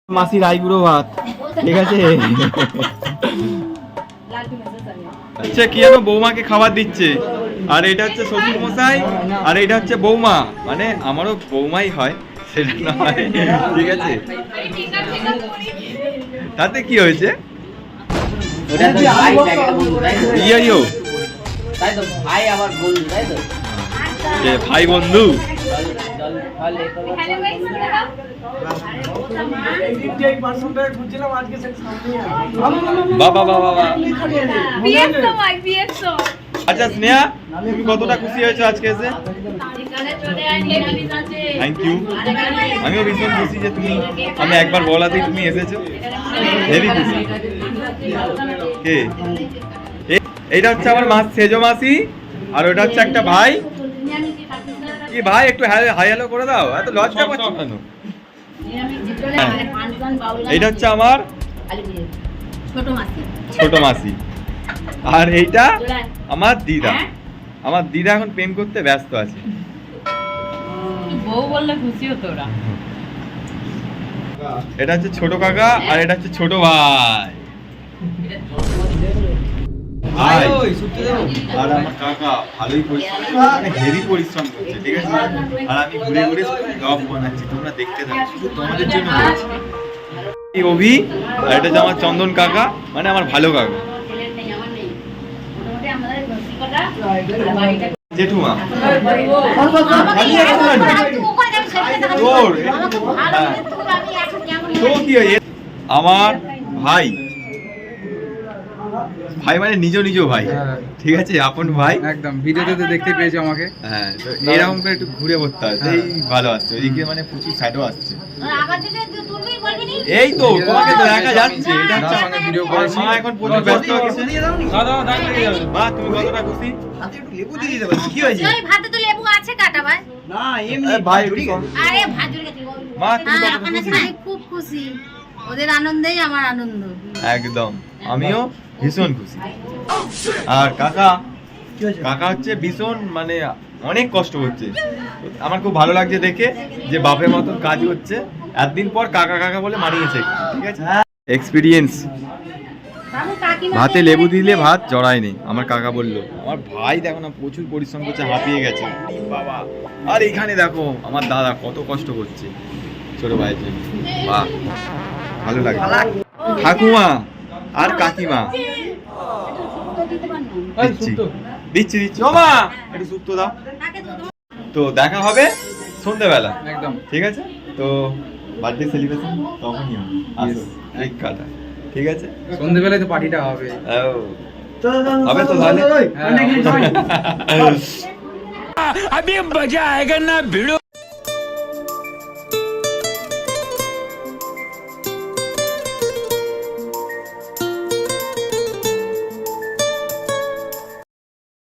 মাসির আইগুড়ো ভাত, ঠিক আছে। আচ্ছা কি জানো, বৌমাকে খাবার দিচ্ছে, আর এটা হচ্ছে শ্বশুর মশাই, আর এটা হচ্ছে বৌমা, মানে আমারও বৌমাই হয়, সেটা নয়, ঠিক আছে। তাতে কি হয়েছে? ভাই বন্ধু, বাবা বাবা বাবা। আচ্ছা স্নেহা, তুমি কতটা খুশি হয়েছো আজকে এসে? Thank you. আমিও ভীষণ খুশি যে তুমি, আমি একবার বলাতেই তুমি এসেছো, হেভি খুশি। কে? এইটা হচ্ছে আমার মা সেজো মাসি, আর ওটা হচ্ছে একটা ভাই। কি ভাই, একটু হাই হ্যালো করে দাও, এত লজ্জা করছো কেন? এইটা হচ্ছে আমার ছোট মাসি, আর এইটা আমার দিদা। আমার দিদা এখন প্রেম করতে ব্যস্ত আছে। বউ বললে খুশি হতো ওরা। এটা হচ্ছে ছোট কাকা, আর এটা হচ্ছে ছোট ভাই। ভাই আর আমার কাকা ভালোই পরিশ্রম, মানে হেভি পরিশ্রম করছে, ঠিক আছে। আর আমি ঘুরে ঘুরে ব্লগ বানাচ্ছি, তোমরা দেখতে থাকো, শুধু তোমাদের জন্য করছি। এই অভি, আর এটা হচ্ছে আমার চন্দন কাকা, মানে আমার ভালো কাকা। জেঠুমা আমার ভাই, ভাই মানে নিজ নিজ ভাই, ঠিক আছে, আপন ভাই একদম। ভিডিওতে তো দেখতে পেয়েছো আমাকে। হ্যাঁ, তো এরকম করে একটু ঘুরে পড়তে হয়, এই ভালো আসছে। ওইদিকে মানে প্রচুর শ্যাডো আসছে। এই তো তোমাকে তো দেখা যাচ্ছে, এটা হচ্ছে আমাকে ভিডিও করে। মা এখন প্রচুর ব্যস্ত আছে। মা তুমি কতটা খুশি? হাতে একটু লেবু দিয়ে দিতে পারো, কি হয়েছে? এই ভাতে তো লেবু আছে কাটা ভাই। না এমনি ভাই, আরে ভাজুর গেছে। মা তুমি কতটা খুশি? আমি খুব খুশি, ওদের আনন্দেই আমার আনন্দ। একদম, আমিও ভীষণ খুশি। আর কাকা, কাকা হচ্ছে ভীষণ, মানে অনেক কষ্ট করছে। আমার খুব ভালো লাগছে দেখে যে বাপের মতন কাজ হচ্ছে। একদিন পর কাকা কাকা বলে মানিয়েছে, ঠিক আছে। এক্সপিরিয়েন্স। ভাতে লেবু দিলে ভাত জড়ায়নি, আমার কাকা বললো। আমার ভাই দেখো না, প্রচুর পরিশ্রম করছে, হাঁপিয়ে গেছে বাবা। আর এইখানে দেখো আমার দাদা কত কষ্ট করছে ছোট ভাইয়ের জন্য। বাহ, ভালো লাগে। ঠাকুমা আর কাকিমা দিচ্ছি দিচ্ছি দিচ্ছি। ও মা, একটু শুক্তো দাও। তো দেখা হবে সন্ধ্যেবেলা, একদম ঠিক আছে। তো বার্থডে সেলিব্রেশন তখনই হবে, আসো কেক কাটা, ঠিক আছে। সন্ধ্যেবেলায় তো পার্টিটা হবে। হবে তো তাহলে। হ্যাঁ। अभी मजा आएगा ना भिड़ो।